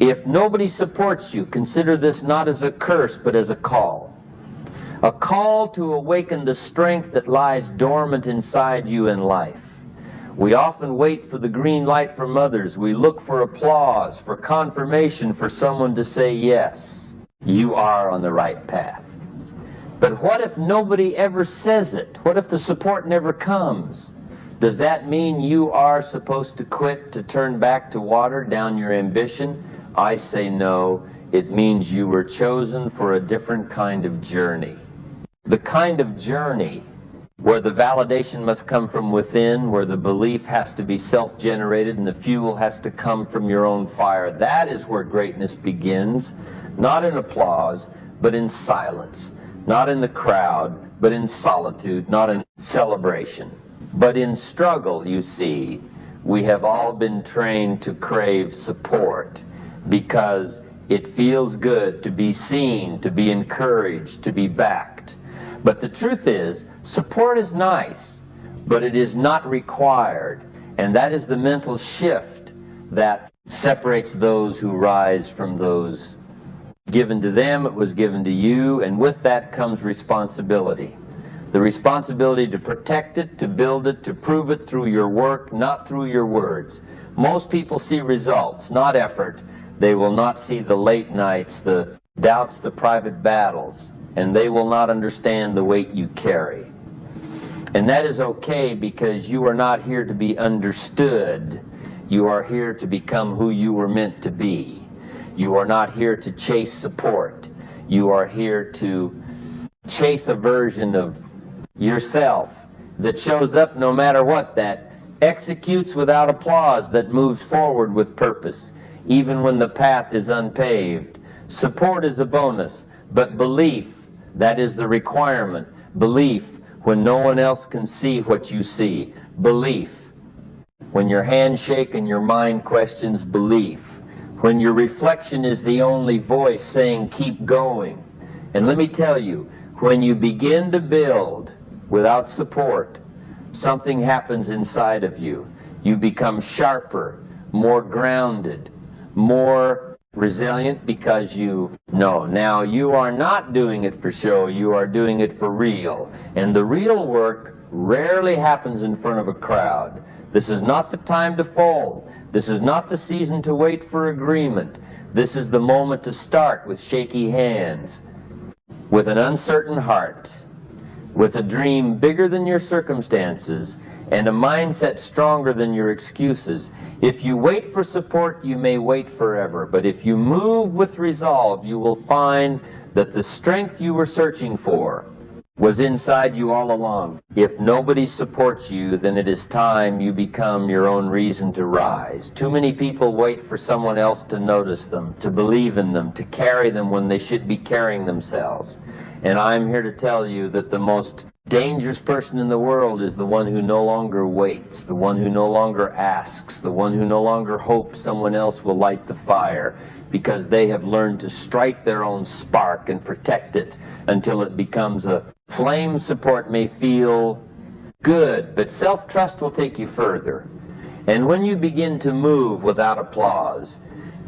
If nobody supports you, consider this not as a curse, but as a call. A call to awaken the strength that lies dormant inside you in life. We often wait for the green light from others. We look for applause, for confirmation, for someone to say, yes, you are on the right path. But what if nobody ever says it? What if the support never comes? Does that mean you are supposed to quit, to turn back, to water down your ambition? I say no. It means you were chosen for a different kind of journey. The kind of journey where the validation must come from within, where the belief has to be self-generated and the fuel has to come from your own fire. That is where greatness begins, not in applause, but in silence. Not in the crowd, but in solitude, not in celebration. But in struggle, you see, we have all been trained to crave support because it feels good to be seen, to be encouraged, to be backed. But the truth is, support is nice, but it is not required. And that is the mental shift that separates those who rise from those given to them. It was given to you, and with that comes responsibility. The responsibility to protect it, to build it, to prove it through your work, not through your words. Most people see results, not effort. They will not see the late nights, the doubts, the private battles, and they will not understand the weight you carry. And that is okay, because you are not here to be understood. You are here to become who you were meant to be. You are not here to chase support. You are here to chase a version of yourself that shows up no matter what, that executes without applause, that moves forward with purpose, even when the path is unpaved. Support is a bonus, but belief, that is the requirement. Belief when no one else can see what you see. Belief when your hands shake and your mind questions. Belief when your reflection is the only voice saying keep going. And let me tell you, when you begin to build without support, something happens inside of you. You become sharper, more grounded, more resilient, because you know now you are not doing it for show, you are doing it for real. And the real work rarely happens in front of a crowd. This is not the time to fold. This is not the season to wait for agreement. This is the moment to start with shaky hands, with an uncertain heart, with a dream bigger than your circumstances, and a mindset stronger than your excuses. If you wait for support, you may wait forever. But if you move with resolve, you will find that the strength you were searching for was inside you all along. If nobody supports you, then it is time you become your own reason to rise. Too many people wait for someone else to notice them, to believe in them, to carry them when they should be carrying themselves. And I'm here to tell you that the most dangerous person in the world is the one who no longer waits, the one who no longer asks, the one who no longer hopes someone else will light the fire, because they have learned to strike their own spark and protect it until it becomes a flame. Support may feel good, but self-trust will take you further. And when you begin to move without applause,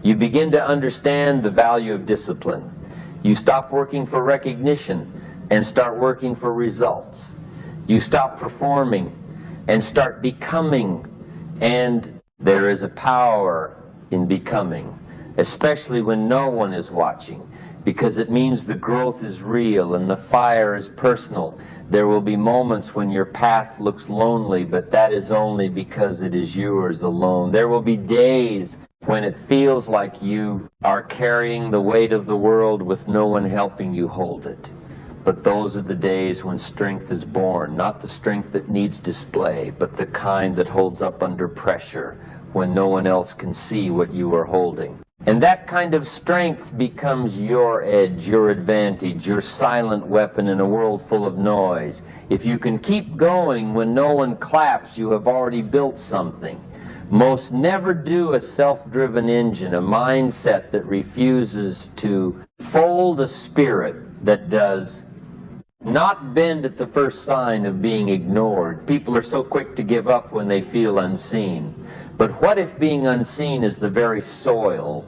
you begin to understand the value of discipline. You stop working for recognition and start working for results. You stop performing and start becoming. And there is a power in becoming, especially when no one is watching, because it means the growth is real and the fire is personal. There will be moments when your path looks lonely, but that is only because it is yours alone. There will be days when it feels like you are carrying the weight of the world with no one helping you hold it. But those are the days when strength is born, not the strength that needs display, but the kind that holds up under pressure when no one else can see what you are holding. And that kind of strength becomes your edge, your advantage, your silent weapon in a world full of noise. If you can keep going when no one claps, you have already built something. Most never do a self-driven engine, a mindset that refuses to fold, a spirit that does not bend at the first sign of being ignored. People are so quick to give up when they feel unseen. But what if being unseen is the very soil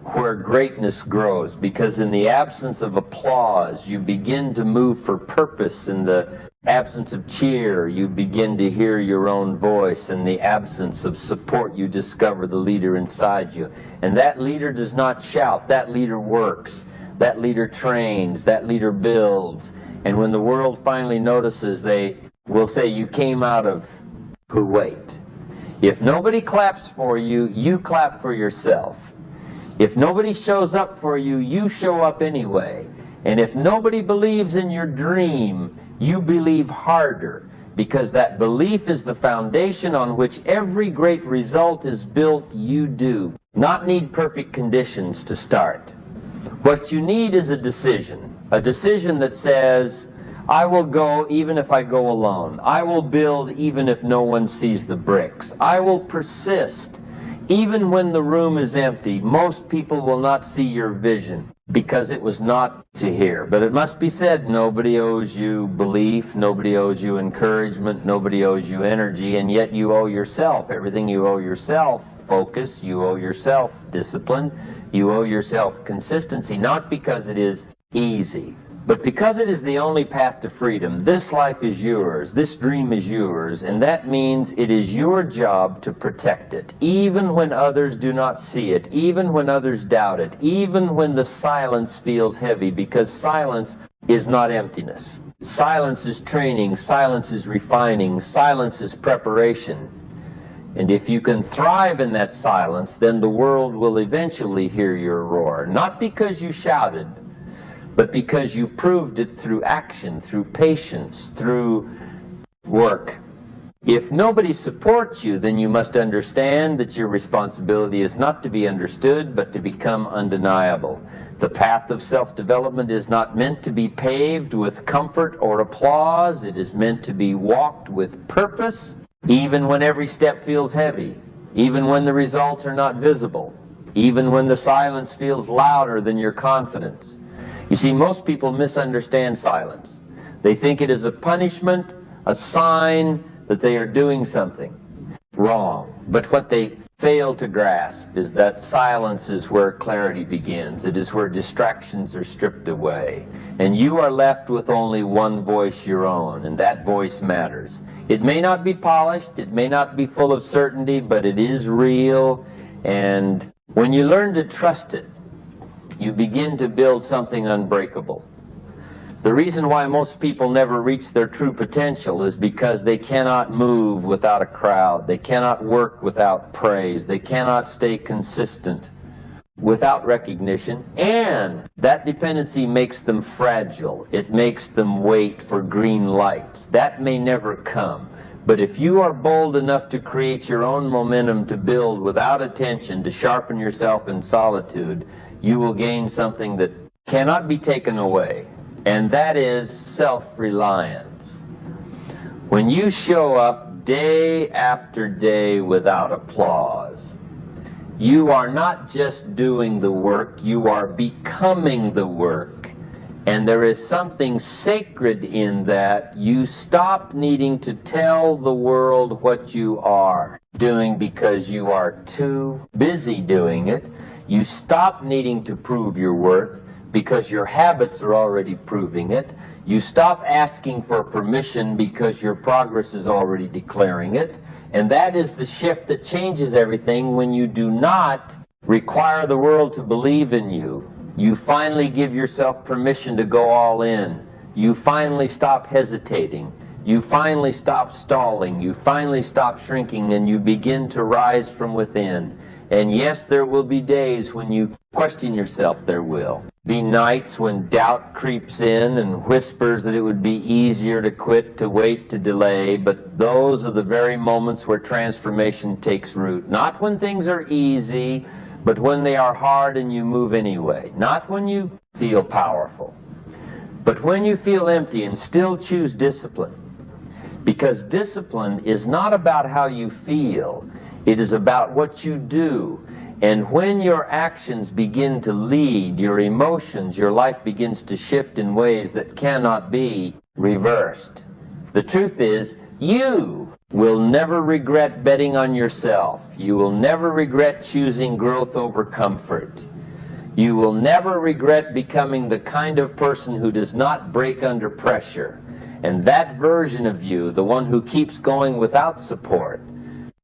where greatness grows, because in the absence of applause, you begin to move for purpose. In the absence of cheer, you begin to hear your own voice. In the absence of support, you discover the leader inside you. And that leader does not shout. That leader works. That leader trains. That leader builds. And when the world finally notices, they will say, you came out of who wait. If nobody claps for you, you clap for yourself. If nobody shows up for you, you show up anyway. And if nobody believes in your dream, you believe harder, because that belief is the foundation on which every great result is built. You do not need perfect conditions to start. What you need is a decision that says, I will go even if I go alone. I will build even if no one sees the bricks. I will persist even when the room is empty. Most people will not see your vision because it was not to hear. But it must be said, nobody owes you belief, nobody owes you encouragement, nobody owes you energy, and yet you owe yourself everything. You owe yourself focus, you owe yourself discipline, you owe yourself consistency, not because it is easy, but because it is the only path to freedom. This life is yours. This dream is yours. And that means it is your job to protect it, even when others do not see it, even when others doubt it, even when the silence feels heavy, because silence is not emptiness. Silence is training. Silence is refining. Silence is preparation. And if you can thrive in that silence, then the world will eventually hear your roar, not because you shouted, but because you proved it through action, through patience, through work. If nobody supports you, then you must understand that your responsibility is not to be understood, but to become undeniable. The path of self-development is not meant to be paved with comfort or applause. It is meant to be walked with purpose, even when every step feels heavy, even when the results are not visible, even when the silence feels louder than your confidence. You see, most people misunderstand silence. They think it is a punishment, a sign that they are doing something wrong. But what they fail to grasp is that silence is where clarity begins. It is where distractions are stripped away. And you are left with only one voice, your own, and that voice matters. It may not be polished, it may not be full of certainty, but it is real. And when you learn to trust it, you begin to build something unbreakable. The reason why most people never reach their true potential is because they cannot move without a crowd. They cannot work without praise. They cannot stay consistent without recognition. And that dependency makes them fragile. It makes them wait for green lights. That may never come. But if you are bold enough to create your own momentum, to build without attention, to sharpen yourself in solitude, you will gain something that cannot be taken away, and that is self-reliance. When you show up day after day without applause, you are not just doing the work, you are becoming the work. And there is something sacred in that. You stop needing to tell the world what you are doing because you are too busy doing it. You stop needing to prove your worth because your habits are already proving it. You stop asking for permission because your progress is already declaring it. And that is the shift that changes everything. When you do not require the world to believe in you, you finally give yourself permission to go all in. You finally stop hesitating. You finally stop stalling. You finally stop shrinking, and you begin to rise from within. And yes, there will be days when you question yourself. There will be nights when doubt creeps in and whispers that it would be easier to quit, to wait, to delay. But those are the very moments where transformation takes root. Not when things are easy, but when they are hard and you move anyway. Not when you feel powerful, but when you feel empty and still choose discipline. Because discipline is not about how you feel. It is about what you do. And when your actions begin to lead your emotions, your life begins to shift in ways that cannot be reversed. The truth is, you will never regret betting on yourself. You will never regret choosing growth over comfort. You will never regret becoming the kind of person who does not break under pressure. And that version of you, the one who keeps going without support,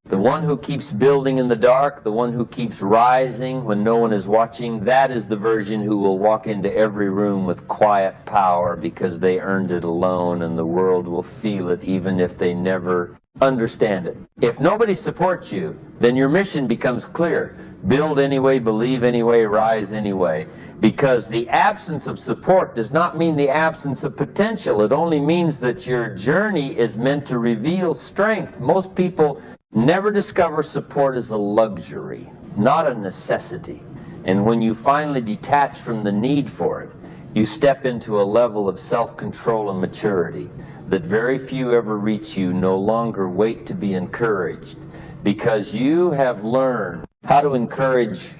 the one who keeps building in the dark, the one who keeps rising when no one is watching, that is the version who will walk into every room with quiet power because they earned it alone, and the world will feel it even if they never understand it. If nobody supports you, then your mission becomes clear. Build anyway, believe anyway, rise anyway. Because the absence of support does not mean the absence of potential. It only means that your journey is meant to reveal strength. Most people never discover support as a luxury, not a necessity. And when you finally detach from the need for it, you step into a level of self-control and maturity that very few ever reach. You no longer wait to be encouraged, because you have learned how to encourage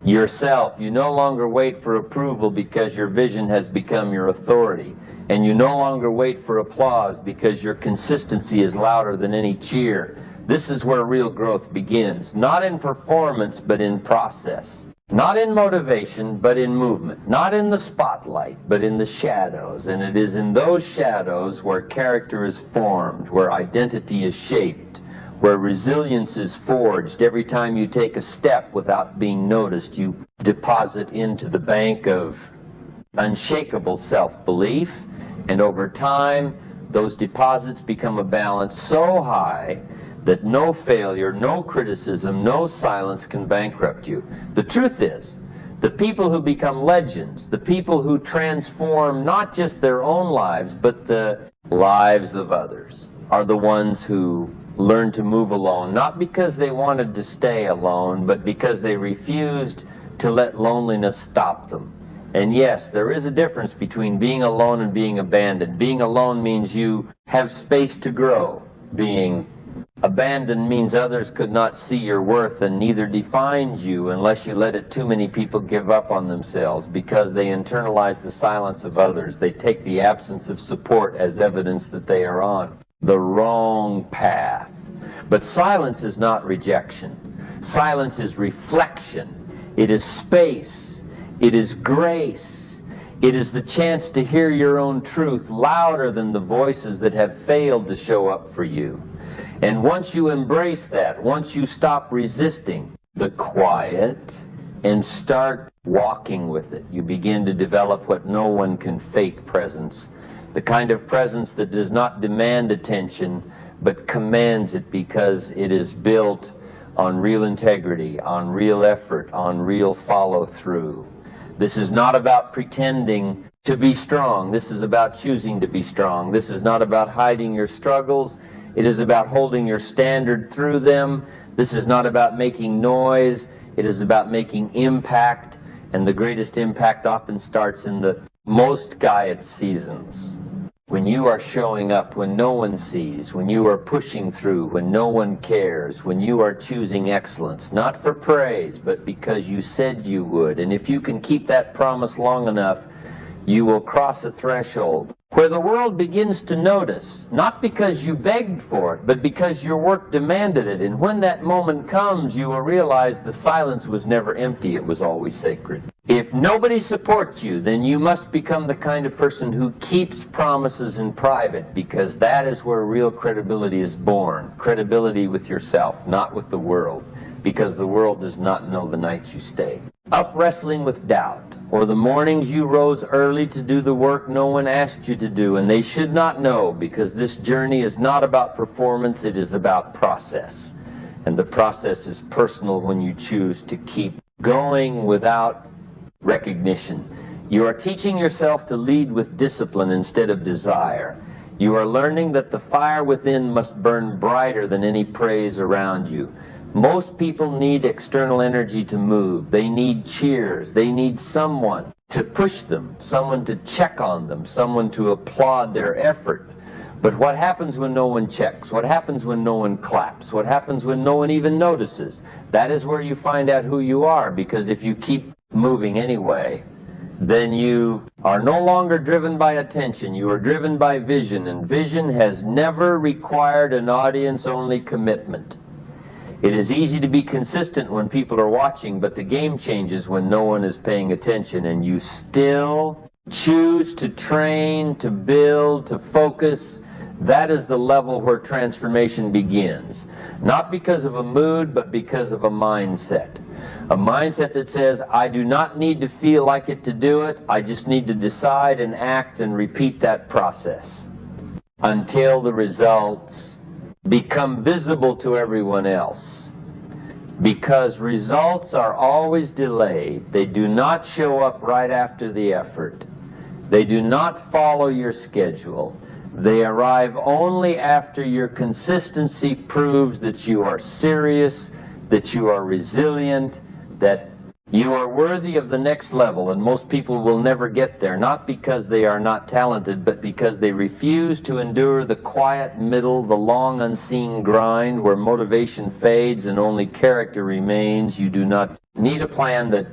yourself. You no longer wait for approval because your vision has become your authority. And you no longer wait for applause because your consistency is louder than any cheer. This is where real growth begins, not in performance, but in process. Not in motivation, but in movement. Not in the spotlight, but in the shadows. And it is in those shadows where character is formed, where identity is shaped, where resilience is forged. Every time you take a step without being noticed, you deposit into the bank of unshakable self-belief. And over time, those deposits become a balance so high that no failure, no criticism, no silence can bankrupt you. The truth is, the people who become legends, the people who transform not just their own lives, but the lives of others, are the ones who learn to move alone, not because they wanted to stay alone, but because they refused to let loneliness stop them. And yes, there is a difference between being alone and being abandoned. Being alone means you have space to grow. Being abandoned means others could not see your worth, and neither defines you unless you let it. Too many people give up on themselves because they internalize the silence of others. They take the absence of support as evidence that they are on the wrong path. But silence is not rejection. Silence is reflection. It is space. It is grace. It is the chance to hear your own truth louder than the voices that have failed to show up for you. And once you embrace that, once you stop resisting the quiet and start walking with it, you begin to develop what no one can fake presence. The kind of presence that does not demand attention, but commands it because it is built on real integrity, on real effort, on real follow-through. This is not about pretending to be strong. This is about choosing to be strong. This is not about hiding your struggles. It is about holding your standard through them. This is not about making noise. It is about making impact. And the greatest impact often starts in the most quiet seasons. When you are showing up when no one sees, when you are pushing through, when no one cares, when you are choosing excellence, not for praise, but because you said you would. And if you can keep that promise long enough, you will cross a threshold where the world begins to notice, not because you begged for it, but because your work demanded it. And when that moment comes, you will realize the silence was never empty, it was always sacred. If nobody supports you, then you must become the kind of person who keeps promises in private, because that is where real credibility is born. Credibility with yourself, not with the world, because the world does not know the nights you stay up wrestling with doubt, or the mornings you rose early to do the work no one asked you to do, and they should not know, because this journey is not about performance, it is about process. And the process is personal when you choose to keep going without recognition. You are teaching yourself to lead with discipline instead of desire. You are learning that the fire within must burn brighter than any praise around you. Most people need external energy to move. They need cheers. They need someone to push them, someone to check on them, someone to applaud their effort. But what happens when no one checks? What happens when no one claps? What happens when no one even notices? That is where you find out who you are, because if you keep moving anyway, then you are no longer driven by attention. You are driven by vision, and vision has never required an audience-only commitment. It is easy to be consistent when people are watching, but the game changes when no one is paying attention, and you still choose to train, to build, to focus. That is the level where transformation begins. Not because of a mood, but because of a mindset. A mindset that says, I do not need to feel like it to do it. I just need to decide and act and repeat that process until the results become visible to everyone else. Because results are always delayed. They do not show up right after the effort. They do not follow your schedule. They arrive only after your consistency proves that you are serious, that you are resilient, that you are worthy of the next level. And most people will never get there, not because they are not talented, but because they refuse to endure the quiet middle, the long unseen grind where motivation fades and only character remains. You do not need a plan that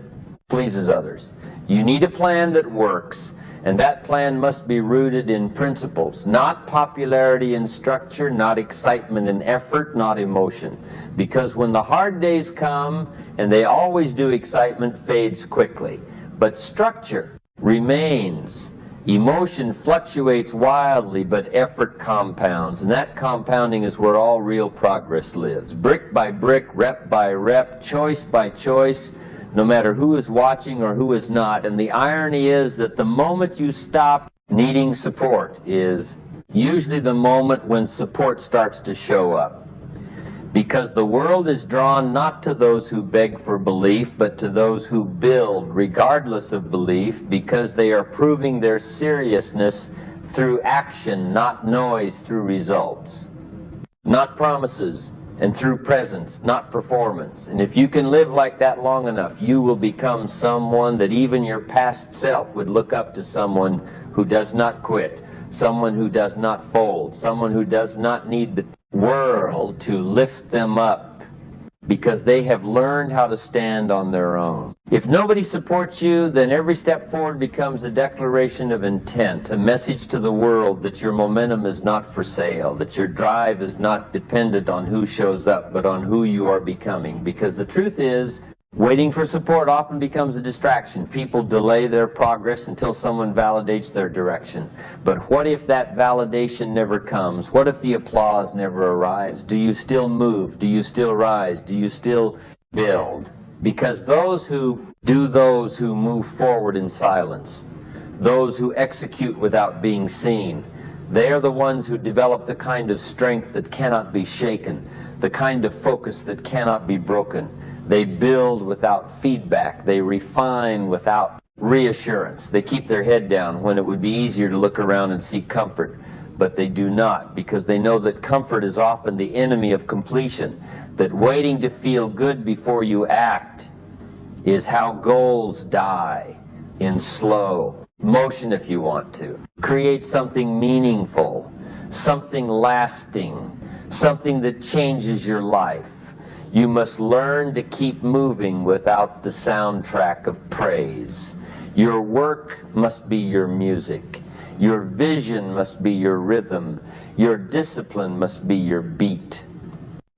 pleases others. You need a plan that works. And that plan must be rooted in principles, not popularity and structure, not excitement and effort, not emotion. Because when the hard days come, and they always do, excitement fades quickly. But structure remains. Emotion fluctuates wildly, but effort compounds. And that compounding is where all real progress lives. Brick by brick, rep by rep, choice by choice, no matter who is watching or who is not. And the irony is that the moment you stop needing support is usually the moment when support starts to show up. Because the world is drawn not to those who beg for belief, but to those who build regardless of belief, because they are proving their seriousness through action, not noise through results, not promises, and through presence, not performance. And if you can live like that long enough, you will become someone that even your past self would look up to, someone who does not quit, someone who does not fold, someone who does not need the world to lift them up because they have learned how to stand on their own. If nobody supports you, then every step forward becomes a declaration of intent, a message to the world that your momentum is not for sale, that your drive is not dependent on who shows up, but on who you are becoming. Because the truth is, waiting for support often becomes a distraction. People delay their progress until someone validates their direction. But what if that validation never comes? What if the applause never arrives? Do you still move? Do you still rise? Do you still build? Because those who move forward in silence, those who execute without being seen, they are the ones who develop the kind of strength that cannot be shaken, the kind of focus that cannot be broken. They build without feedback. They refine without reassurance. They keep their head down when it would be easier to look around and seek comfort. But they do not, because they know that comfort is often the enemy of completion, that waiting to feel good before you act is how goals die, in slow motion if you want to. Create something meaningful, something lasting, something that changes your life. You must learn to keep moving without the soundtrack of praise. Your work must be your music. Your vision must be your rhythm. Your discipline must be your beat.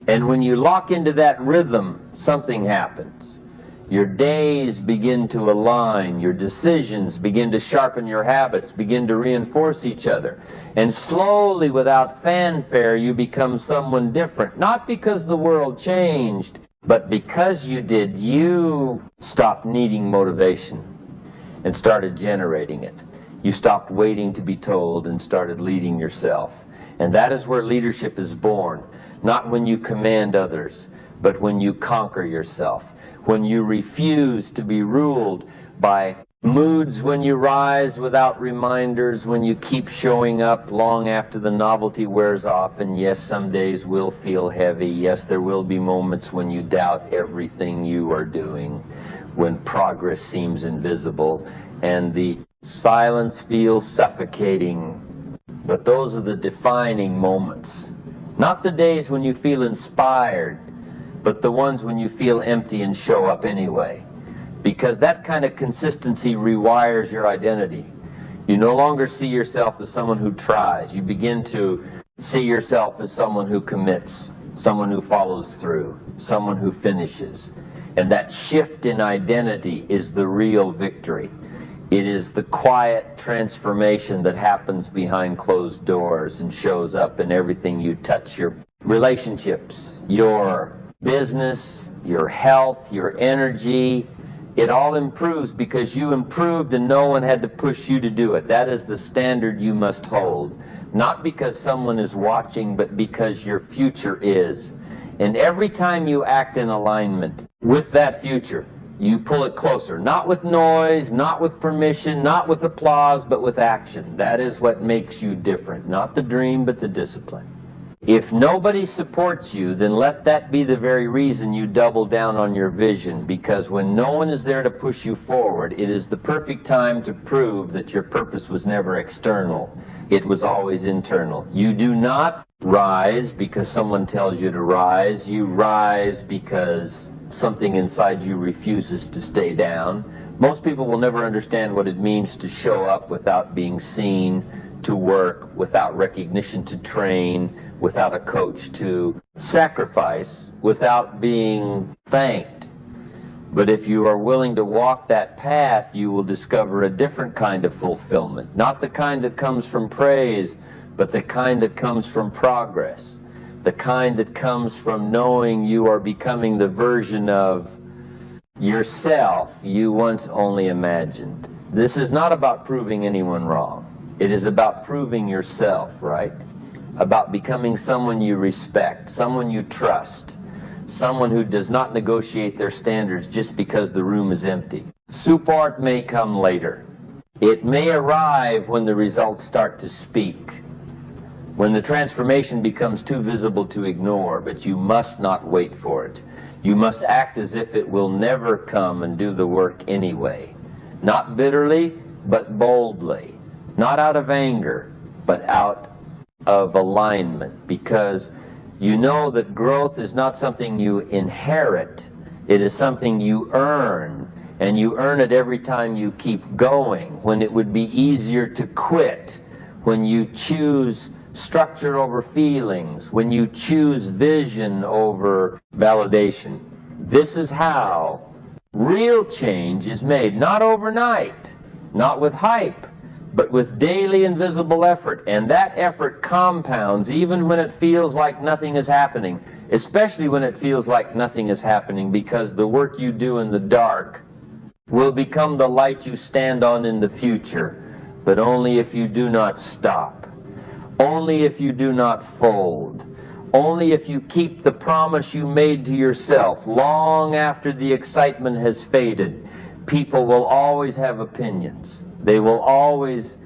And when you lock into that rhythm, something happens. Your days begin to align. Your decisions begin to sharpen your habits, begin to reinforce each other. And slowly, without fanfare, you become someone different. Not because the world changed, but because you did. You stopped needing motivation and started generating it. You stopped waiting to be told and started leading yourself. And that is where leadership is born. Not when you command others, but when you conquer yourself. When you refuse to be ruled by moods, when you rise without reminders, when you keep showing up long after the novelty wears off. And yes, some days will feel heavy. Yes, there will be moments when you doubt everything you are doing, when progress seems invisible and the silence feels suffocating. But those are the defining moments. Not the days when you feel inspired, but the ones when you feel empty and show up anyway. Because that kind of consistency rewires your identity. You no longer see yourself as someone who tries. You begin to see yourself as someone who commits. someone who follows through, someone who finishes. And that shift in identity is the real victory. It is the quiet transformation that happens behind closed doors and shows up in everything you touch, your relationships, your business, your health, your energy. It all improves because you improved and no one had to push you to do it. That is the standard you must hold. Not because someone is watching, but because your future is. And every time you act in alignment with that future, you pull it closer. Not with noise, not with permission, not with applause, but with action. That is what makes you different. Not the dream, but the discipline. If nobody supports you, then let that be the very reason you double down on your vision, because when no one is there to push you forward, it is the perfect time to prove that your purpose was never external. It was always internal. You do not rise because someone tells you to rise. You rise because something inside you refuses to stay down. Most people will never understand what it means to show up without being seen, to work without recognition, to train without a coach, to sacrifice without being thanked. But if you are willing to walk that path, you will discover a different kind of fulfillment. Not the kind that comes from praise, but the kind that comes from progress. The kind that comes from knowing you are becoming the version of yourself you once only imagined. This is not about proving anyone wrong. It is about proving yourself, right? About becoming someone you respect, someone you trust, someone who does not negotiate their standards just because the room is empty. Support may come later. It may arrive when the results start to speak, when the transformation becomes too visible to ignore, but you must not wait for it. You must act as if it will never come and do the work anyway. Not bitterly, but boldly. Not out of anger, but out of alignment, because you know that growth is not something you inherit. It is something you earn, and you earn it every time you keep going, when it would be easier to quit, when you choose structure over feelings, when you choose vision over validation. This is how real change is made, not overnight, not with hype, but with daily and visible effort. And that effort compounds even when it feels like nothing is happening, especially when it feels like nothing is happening, because the work you do in the dark will become the light you stand on in the future, but only if you do not stop, only if you do not fold, only if you keep the promise you made to yourself long after the excitement has faded. People will always have opinions. They will always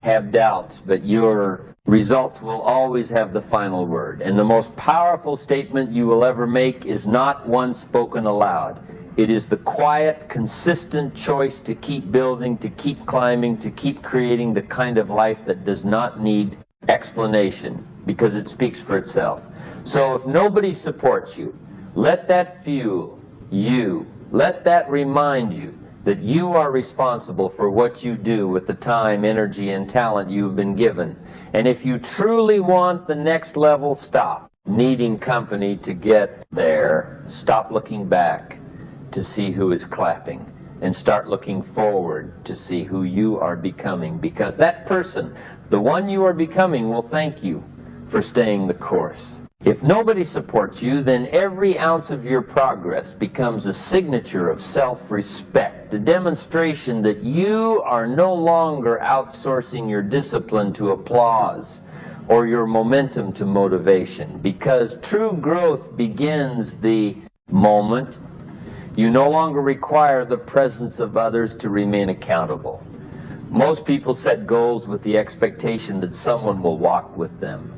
have doubts, but your results will always have the final word. And the most powerful statement you will ever make is not one spoken aloud. It is the quiet, consistent choice to keep building, to keep climbing, to keep creating the kind of life that does not need explanation, because it speaks for itself. So if nobody supports you, let that fuel you. Let that remind you that you are responsible for what you do with the time, energy, and talent you've been given. And if you truly want the next level, stop needing company to get there. Stop looking back to see who is clapping, and start looking forward to see who you are becoming, because that person, the one you are becoming, will thank you for staying the course. If nobody supports you, then every ounce of your progress becomes a signature of self-respect, a demonstration that you are no longer outsourcing your discipline to applause or your momentum to motivation, because true growth begins the moment you no longer require the presence of others to remain accountable. Most people set goals with the expectation that someone will walk with them.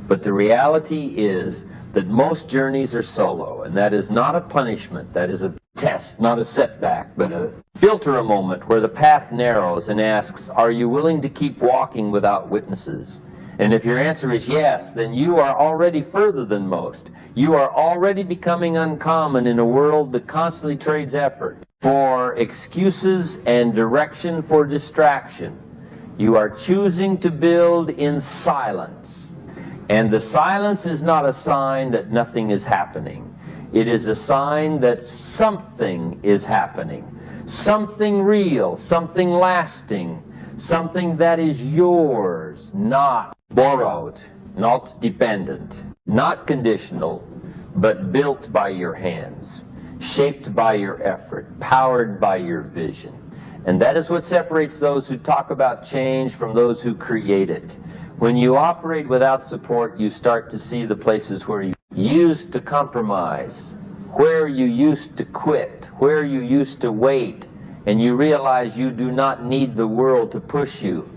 But the reality is that most journeys are solo, and that is not a punishment. That is a test, not a setback, but a filter, a moment where the path narrows and asks, are you willing to keep walking without witnesses? And if your answer is yes, then you are already further than most. You are already becoming uncommon in a world that constantly trades effort for excuses and direction for distraction. You are choosing to build in silence, And the silence is not a sign that nothing is happening. It is a sign that something is happening. Something real, something lasting, something that is yours, not borrowed, not dependent, not conditional, but built by your hands, shaped by your effort, powered by your vision. And that is what separates those who talk about change from those who create it. When you operate without support, you start to see the places where you used to compromise, where you used to quit, where you used to wait, and you realize you do not need the world to push you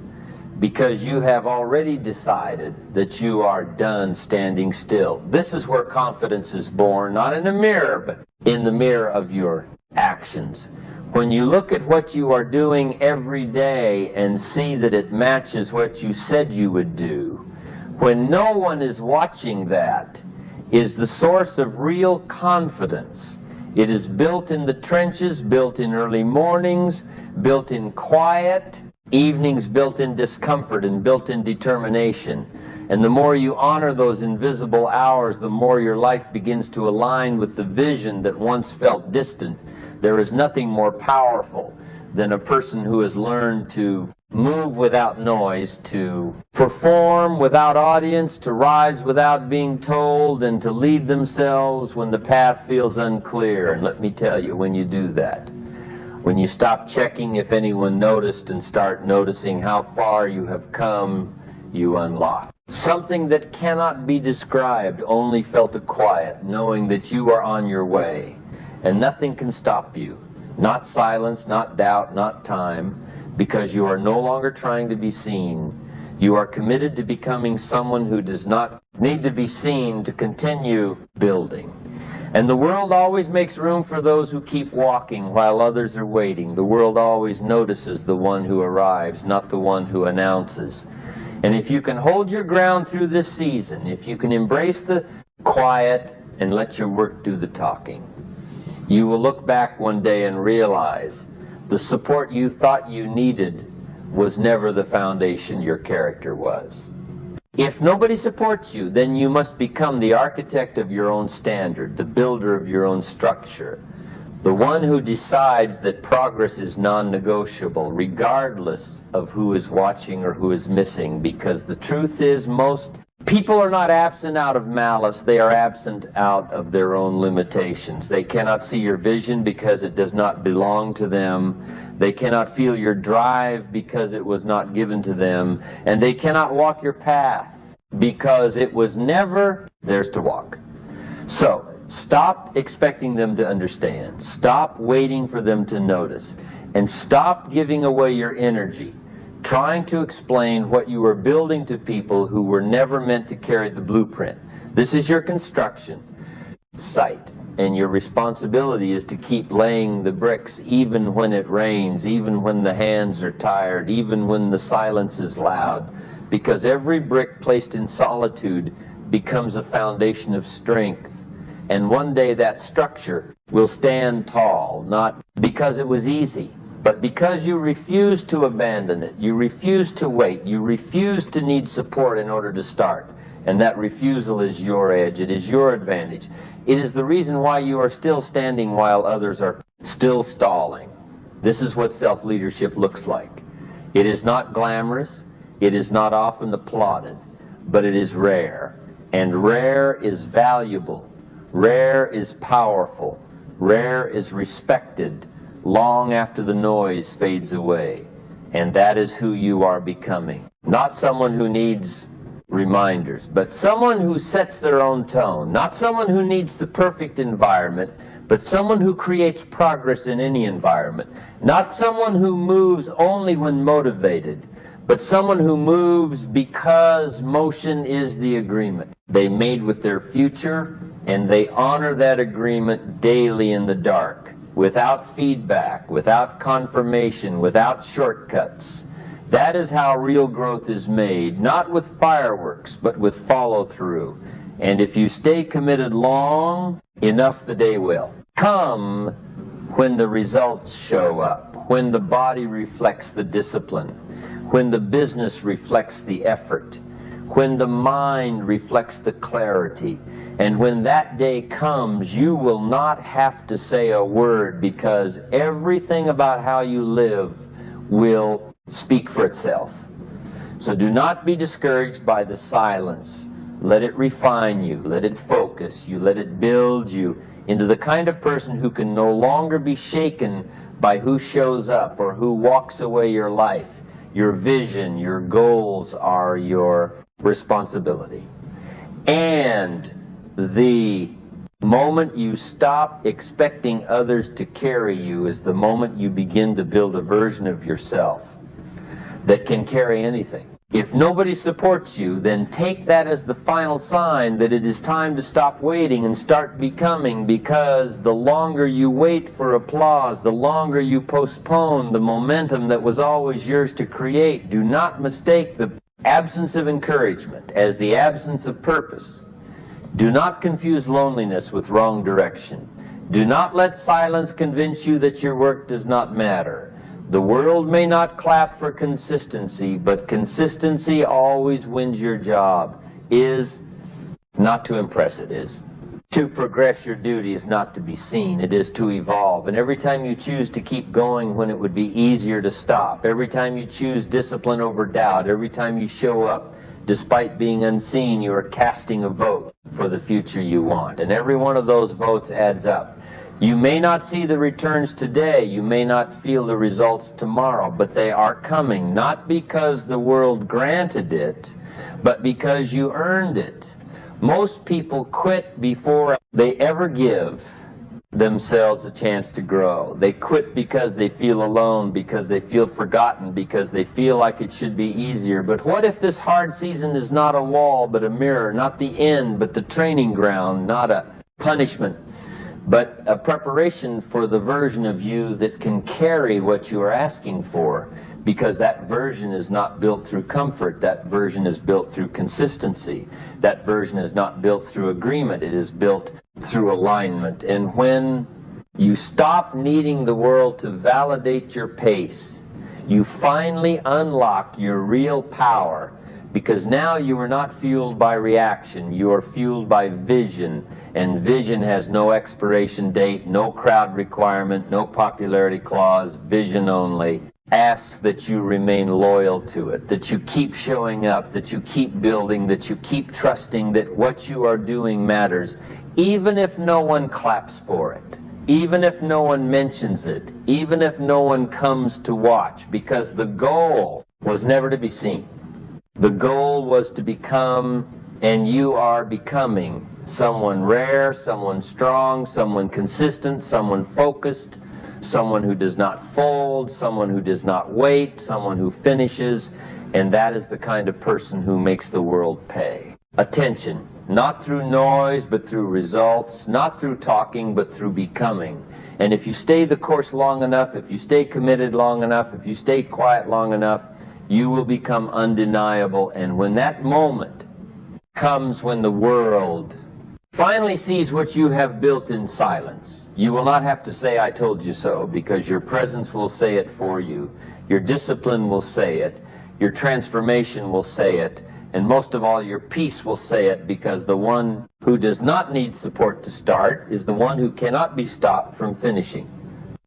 because you have already decided that you are done standing still. This is where confidence is born, not in a mirror, but in the mirror of your actions. When you look at what you are doing every day and see that it matches what you said you would do, when no one is watching, that is the source of real confidence. It is built in the trenches, built in early mornings, built in quiet, evenings built in discomfort and built in determination. And the more you honor those invisible hours, the more your life begins to align with the vision that once felt distant. There is nothing more powerful than a person who has learned to move without noise, to perform without audience, to rise without being told, and to lead themselves when the path feels unclear. And let me tell you, when you do that, when you stop checking if anyone noticed and start noticing how far you have come, you unlock something that cannot be described, only felt a quiet, knowing that you are on your way. And nothing can stop you. Not silence, not doubt, not time, because you are no longer trying to be seen. You are committed to becoming someone who does not need to be seen to continue building. And the world always makes room for those who keep walking while others are waiting. The world always notices the one who arrives, not the one who announces. And if you can hold your ground through this season, if you can embrace the quiet and let your work do the talking, you will look back one day and realize the support you thought you needed was never the foundation your character was. If nobody supports you, then you must become the architect of your own standard, the builder of your own structure, the one who decides that progress is non-negotiable, regardless of who is watching or who is missing, because the truth is most people are not absent out of malice, they are absent out of their own limitations. They cannot see your vision because it does not belong to them. They cannot feel your drive because it was not given to them. And they cannot walk your path because it was never theirs to walk. So, stop expecting them to understand. Stop waiting for them to notice. And stop giving away your energy trying to explain what you are building to people who were never meant to carry the blueprint. This is your construction site, and your responsibility is to keep laying the bricks even when it rains, even when the hands are tired, even when the silence is loud, because every brick placed in solitude becomes a foundation of strength. And one day that structure will stand tall, not because it was easy, but because you refuse to abandon it, you refuse to wait, you refuse to need support in order to start. And that refusal is your edge, it is your advantage. It is the reason why you are still standing while others are still stalling. This is what self-leadership looks like. It is not glamorous, it is not often applauded, but it is rare. And rare is valuable, rare is powerful, rare is respected, long after the noise fades away. And that is who you are becoming. Not someone who needs reminders, but someone who sets their own tone. Not someone who needs the perfect environment, but someone who creates progress in any environment. Not someone who moves only when motivated, but someone who moves because motion is the agreement they made with their future, and they honor that agreement daily in the dark. Without feedback, without confirmation, without shortcuts. That is how real growth is made, not with fireworks, but with follow-through. And if you stay committed long enough, the day will come when the results show up, when the body reflects the discipline, when the business reflects the effort, when the mind reflects the clarity. And when that day comes, you will not have to say a word, because everything about how you live will speak for itself. So do not be discouraged by the silence. Let it refine you, let it focus you, let it build you into the kind of person who can no longer be shaken by who shows up or who walks away your life. Your vision, your goals are your responsibility. And the moment you stop expecting others to carry you is the moment you begin to build a version of yourself that can carry anything. If nobody supports you, then take that as the final sign that it is time to stop waiting and start becoming, because the longer you wait for applause, the longer you postpone the momentum that was always yours to create. Do not mistake the absence of encouragement as the absence of purpose. Do not confuse loneliness with wrong direction. Do not let silence convince you that your work does not matter. The world may not clap for consistency, but consistency always wins your job. Is not to impress, it is. To progress your duty is not to be seen, it is to evolve. And every time you choose to keep going when it would be easier to stop, every time you choose discipline over doubt, every time you show up despite being unseen, you are casting a vote for the future you want. And every one of those votes adds up. You may not see the returns today, you may not feel the results tomorrow, but they are coming, not because the world granted it, but because you earned it. Most people quit before they ever give themselves a chance to grow. They quit because they feel alone, because they feel forgotten, because they feel like it should be easier. But what if this hard season is not a wall, but a mirror, not the end, but the training ground, not a punishment, but a preparation for the version of you that can carry what you are asking for, because that version is not built through comfort. That version is built through consistency. That version is not built through agreement. It is built through alignment. And when you stop needing the world to validate your pace, you finally unlock your real power, because now you are not fueled by reaction, you are fueled by vision, and vision has no expiration date, no crowd requirement, no popularity clause, vision only. Asks that you remain loyal to it, that you keep showing up, that you keep building, that you keep trusting that what you are doing matters, even if no one claps for it, even if no one mentions it, even if no one comes to watch, because the goal was never to be seen. The goal was to become, and you are becoming, someone rare, someone strong, someone consistent, someone focused, someone who does not fold, someone who does not wait, someone who finishes, and that is the kind of person who makes the world pay. Attention, not through noise, but through results, not through talking, but through becoming. And if you stay the course long enough, if you stay committed long enough, if you stay quiet long enough, you will become undeniable. And when that moment comes, when the world finally sees what you have built in silence, you will not have to say, "I told you so," because your presence will say it for you. Your discipline will say it. Your transformation will say it. And most of all, your peace will say it, because the one who does not need support to start is the one who cannot be stopped from finishing.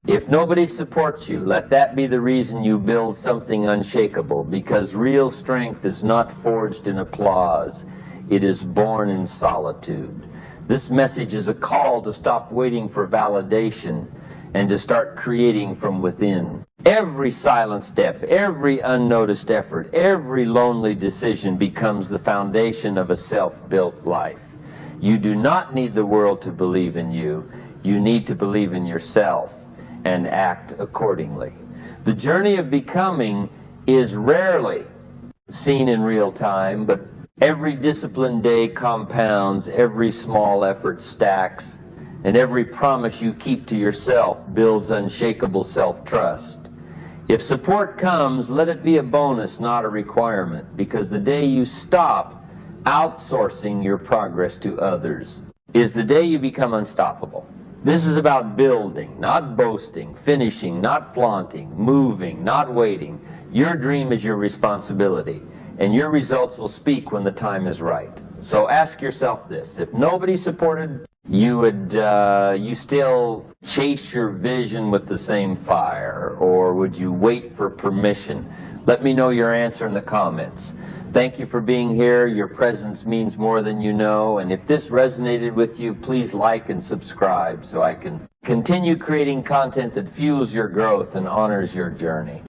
If nobody supports you, let that be the reason you build something unshakable, because real strength is not forged in applause. It is born in solitude. This message is a call to stop waiting for validation and to start creating from within. Every silent step, every unnoticed effort, every lonely decision becomes the foundation of a self-built life. You do not need the world to believe in you. You need to believe in yourself and act accordingly. The journey of becoming is rarely seen in real time, but every disciplined day compounds, every small effort stacks, and every promise you keep to yourself builds unshakable self-trust. If support comes, let it be a bonus, not a requirement, because the day you stop outsourcing your progress to others is the day you become unstoppable. This is about building, not boasting, finishing, not flaunting, moving, not waiting. Your dream is your responsibility, and your results will speak when the time is right. So ask yourself this: if nobody supported you, would you still chase your vision with the same fire, or would you wait for permission? Let me know your answer in the comments. Thank you for being here. Your presence means more than you know, and if this resonated with you, please like and subscribe so I can continue creating content that fuels your growth and honors your journey.